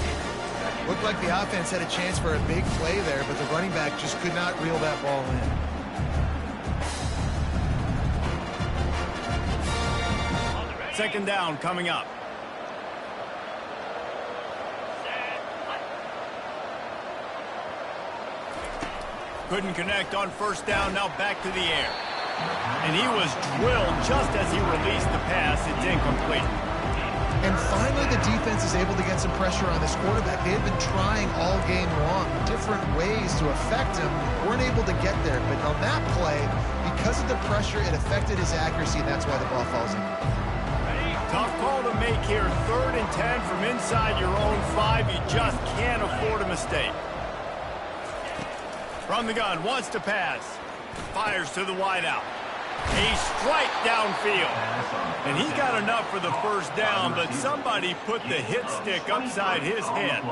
Looked like the offense had a chance for a big play there, but the running back just could not reel that ball in. Second down coming up. Couldn't connect on first down, now back to the air. And he was drilled just as he released the pass. It's incomplete. And finally, the defense is able to get some pressure on this quarterback. They had been trying all game long, different ways to affect him. Weren't able to get there. But on that play, because of the pressure, it affected his accuracy, and that's why the ball falls in. Tough call to make here. 3rd and 10 from inside your own 5. You just can't afford a mistake. From the gun, wants to pass. Fires to the wideout. A strike downfield. And he got enough for the first down, but somebody put the hit stick upside his head.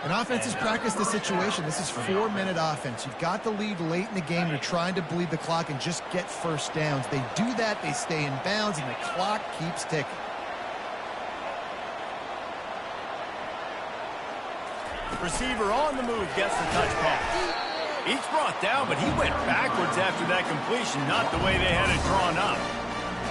And offenses practice the situation. This is 4-minute offense. You've got the lead late in the game. You're trying to bleed the clock and just get first downs. They do that, they stay in bounds, and the clock keeps ticking. Receiver on the move gets the touch pass. Each brought down, but he went backwards after that completion, not the way they had it drawn up.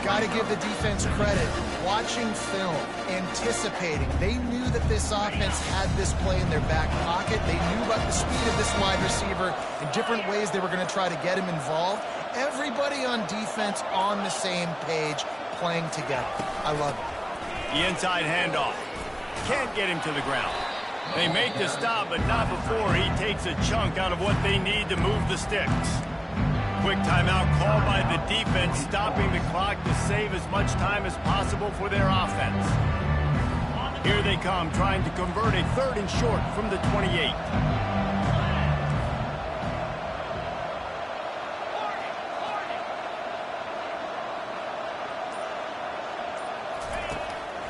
Got to give the defense credit. Watching film, anticipating. They knew that this offense had this play in their back pocket. They knew about the speed of this wide receiver and different ways they were going to try to get him involved. Everybody on defense on the same page, playing together. I love it. The inside handoff. Can't get him to the ground. They make the stop, but not before he takes a chunk out of what they need to move the sticks. Quick timeout called by the defense, stopping the clock to save as much time as possible for their offense. Here they come, trying to convert a 3rd and short from the 28.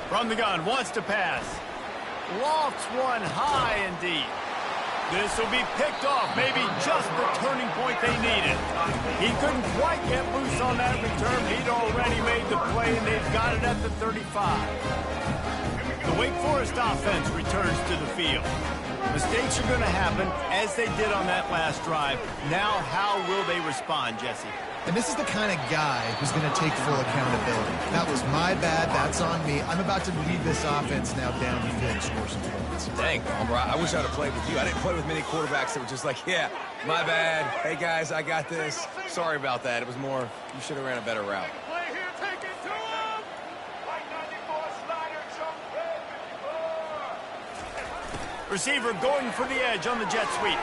From the gun, wants to pass. Lofts one high and deep. This will be picked off, maybe just the turning point they needed. He couldn't quite get loose on that return. He'd already made the play, and they've got it at the 35. The Wake Forest offense returns to the field. Mistakes are going to happen, as they did on that last drive. Now, how will they respond, Jesse? And this is the kind of guy who's going to take full accountability. That was my bad. That's on me. I'm about to lead this offense now down the field and score some points. Dang, Palmer, I wish I'd have played with you. I didn't play with many quarterbacks that were just like, yeah, my bad. Hey, guys, I got this. Sorry about that. It was more, you should have ran a better route. Receiver going for the edge on the jet sweep.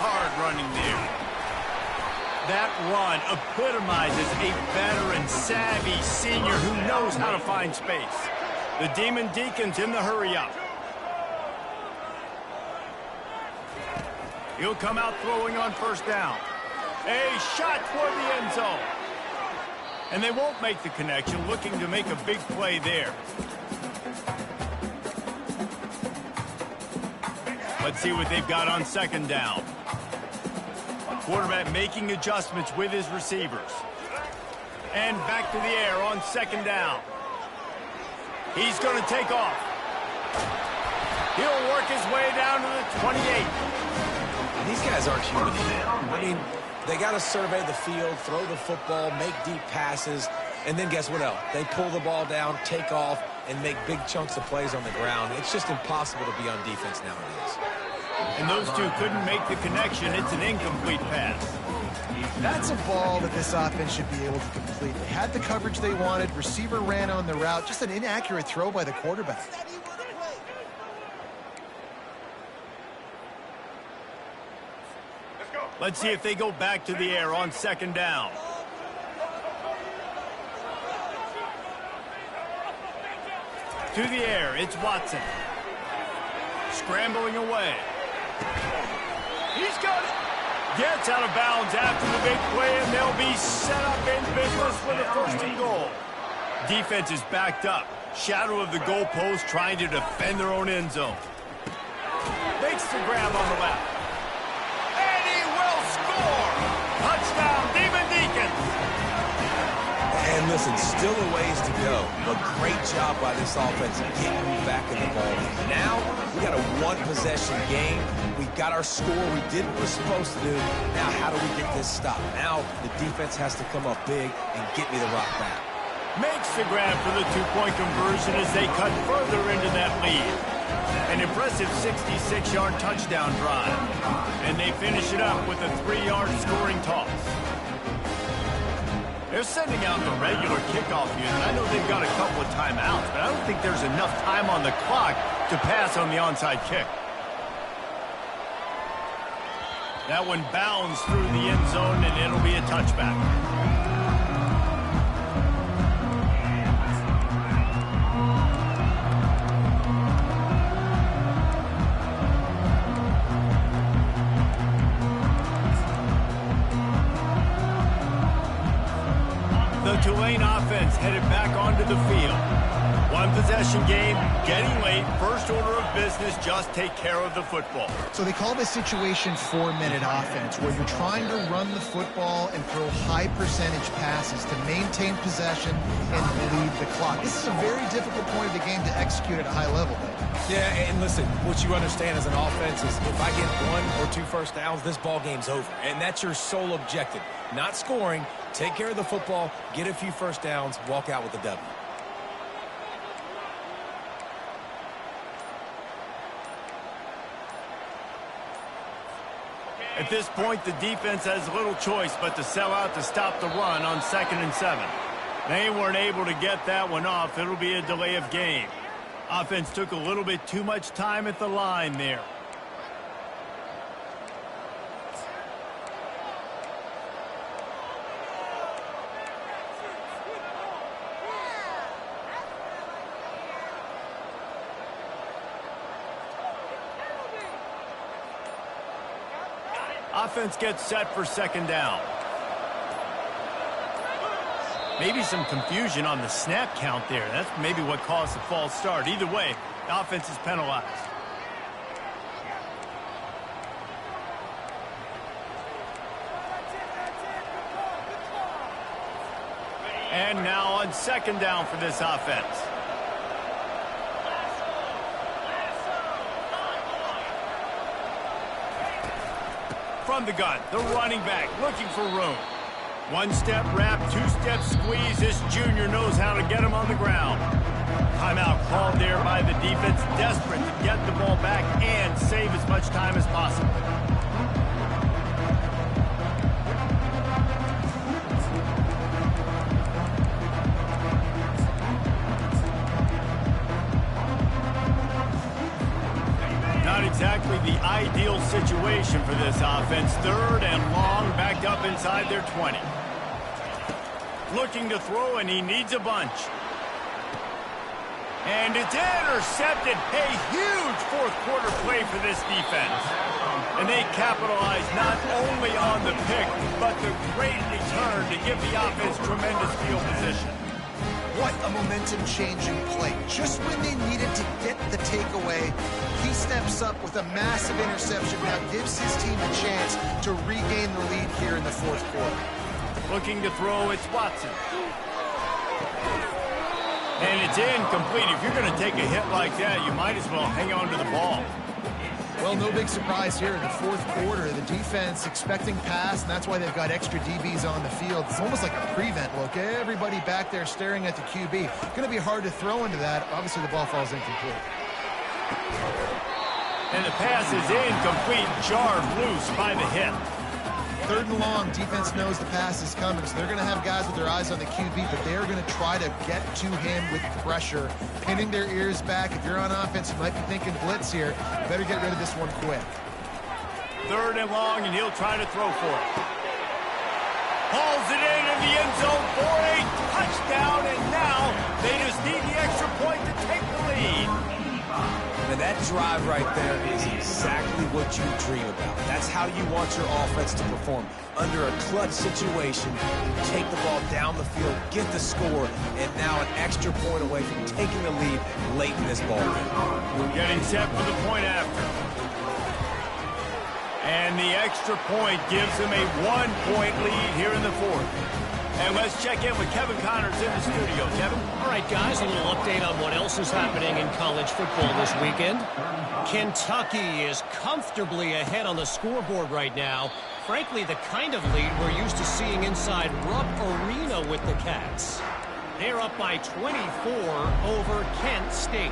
Hard running there. That run epitomizes a veteran, savvy senior who knows how to find space. The Demon Deacons in the hurry-up. He'll come out throwing on first down. A shot toward the end zone. And they won't make the connection, looking to make a big play there. Let's see what they've got on second down. Quarterback making adjustments with his receivers. And back to the air on second down. He's going to take off. He'll work his way down to the 28. These guys aren't human. I mean, they got to survey the field, throw the football, make deep passes, and then guess what else? They pull the ball down, take off, and make big chunks of plays on the ground. It's just impossible to be on defense nowadays. And those two couldn't make the connection. It's an incomplete pass. That's a ball that this offense should be able to complete. They had the coverage they wanted. Receiver ran on the route. Just an inaccurate throw by the quarterback. Let's see if they go back to the air on second down. To the air, it's Watson. Scrambling away. He's got it. Gets out of bounds after the big play, and they'll be set up in business with a first and goal. Defense is backed up. Shadow of the goalpost trying to defend their own end zone. Makes the grab on the left. And he will score! Touchdown, Demon Deacons! And listen, still a ways to go, but great job by this offense getting you back in the ball game. Now, we got a one-possession game. We got our score. We did what we're supposed to do. Now, how do we get this stopped? Now, the defense has to come up big and get me the rock back. Makes the grab for the two-point conversion as they cut further into that lead. An impressive 66-yard touchdown drive. And they finish it up with a 3-yard scoring toss. They're sending out the regular kickoff unit. I know they've got a couple of timeouts, but I don't think there's enough time on the clock to pass on the onside kick. That one bounds through the end zone, and it'll be a touchback. The Tulane offense headed back onto the field. One possession game, getting late, first order of business, just take care of the football. So they call this situation 4-minute offense, where you're trying to run the football and throw high percentage passes to maintain possession and lead the clock. This is a very difficult point of the game to execute at a high level, though. Yeah, and listen, what you understand as an offense is if I get 1 or 2 first downs, this ball game's over. And that's your sole objective. Not scoring, take care of the football, get a few first downs, walk out with the W. At this point, the defense has little choice but to sell out to stop the run on 2nd and 7. They weren't able to get that one off. It'll be a delay of game. Offense took a little bit too much time at the line there. Offense gets set for 2nd down. Maybe some confusion on the snap count there. That's maybe what caused the false start. Either way, the offense is penalized. And now on 2nd down for this offense. From the gun, the running back looking for room. One-step wrap, two-step squeeze. This junior knows how to get him on the ground. Timeout called there by the defense, desperate to get the ball back and save as much time as possible. Not exactly the ideal situation for this offense. 3rd and long, backed up inside their 20. Looking to throw, and he needs a bunch. And it's intercepted. A huge fourth-quarter play for this defense. And they capitalize not only on the pick, but the great return to give the offense tremendous field position. What a momentum-changing play. Just when they needed to get the takeaway, he steps up with a massive interception. Now gives his team a chance to regain the lead here in the fourth quarter. Looking to throw, it's Watson. And it's incomplete. If you're going to take a hit like that, you might as well hang on to the ball. Well, no big surprise here in the fourth quarter. The defense expecting pass, and that's why they've got extra DBs on the field. It's almost like a prevent look. Everybody back there staring at the QB. Going to be hard to throw into that. Obviously, the ball falls incomplete. And the pass is incomplete, jarred loose by the hit. 3rd and long, defense knows the pass is coming, so they're going to have guys with their eyes on the QB, but they're going to try to get to him with pressure, pinning their ears back. If you're on offense, you might be thinking blitz here. You better get rid of this one quick. 3rd and long, and he'll try to throw for it. Hauls it into the end zone for a touchdown, and now they just need the extra point to take the lead. Now that drive right there is exactly what you dream about. That's how you want your offense to perform. Under a clutch situation, take the ball down the field, get the score, and now an extra point away from taking the lead late in this ball game. Getting set for the point after. And the extra point gives them a 1-point lead here in the fourth. And let's check in with Kevin Connors in the studio. Kevin? All right, guys, a little update on what else is happening in college football this weekend. Kentucky is comfortably ahead on the scoreboard right now. Frankly, the kind of lead we're used to seeing inside Rupp Arena with the Cats. They're up by 24 over Kent State.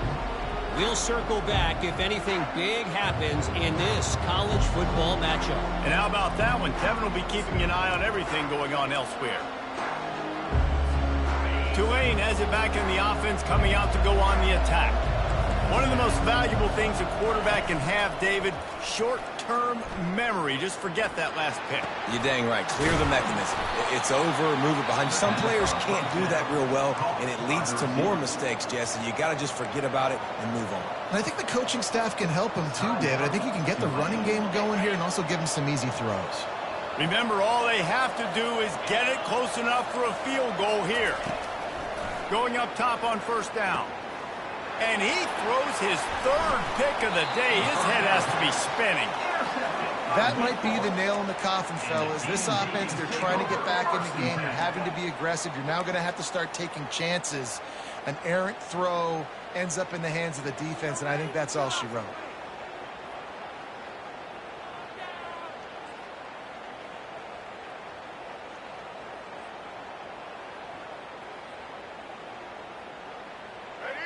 We'll circle back if anything big happens in this college football matchup. And how about that one? Kevin will be keeping an eye on everything going on elsewhere. Tulane has it back in the offense, coming out to go on the attack. One of the most valuable things a quarterback can have, David, short-term memory. Just forget that last pick. You're dang right. Clear the mechanism. It's over, move it behind you. Some players can't do that real well, and it leads to more mistakes, Jesse. You got to just forget about it and move on. And I think the coaching staff can help him too, David. I think you can get the running game going here and also give him some easy throws. Remember, all they have to do is get it close enough for a field goal here. Going up top on first down. And he throws his 3rd pick of the day. His head has to be spinning. That might be the nail in the coffin, fellas. This offense, they're trying to get back in the game. You're having to be aggressive. You're now going to have to start taking chances. An errant throw ends up in the hands of the defense, and I think that's all she wrote.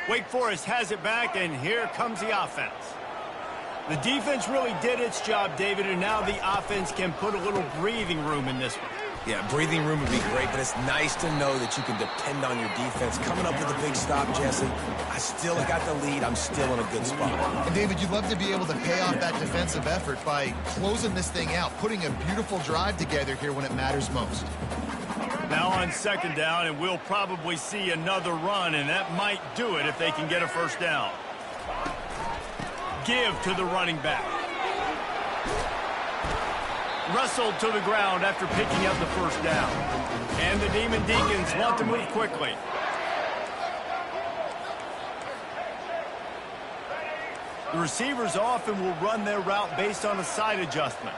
Wake Forest has it back, and here comes the offense. The defense really did its job, David, and now the offense can put a little breathing room in this one. Yeah, breathing room would be great, but it's nice to know that you can depend on your defense. Coming up with a big stop, Jesse. I still got the lead. I'm still in a good spot. And, David, you'd love to be able to pay off that defensive effort by closing this thing out, putting a beautiful drive together here when it matters most. Now on second down, and we'll probably see another run, and that might do it if they can get a first down. Give to the running back. Wrestled to the ground after picking up the first down. And the Demon Deacons want to move quickly. The receivers often will run their route based on a side adjustment.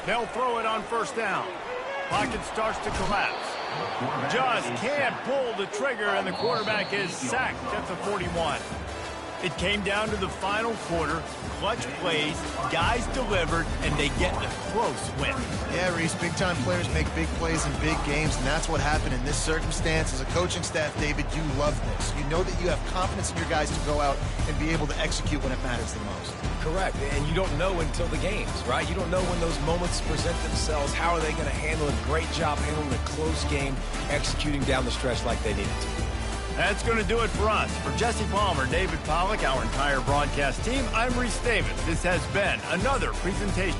They'll throw it on first down. Pocket starts to collapse. Just can't pull the trigger, and the quarterback is sacked at the 41. It came down to the final quarter, clutch plays, guys delivered, and they get a close win. Yeah, Reese, big-time players make big plays in big games, and that's what happened in this circumstance. As a coaching staff, David, you love this. You know that you have confidence in your guys to go out and be able to execute when it matters the most. Correct, and you don't know until the games, right? You don't know when those moments present themselves. How are they going to handle it? Great job handling a close game, executing down the stretch like they needed to. That's going to do it for us. For Jesse Palmer, David Pollack, our entire broadcast team, I'm Reese Davis. This has been another presentation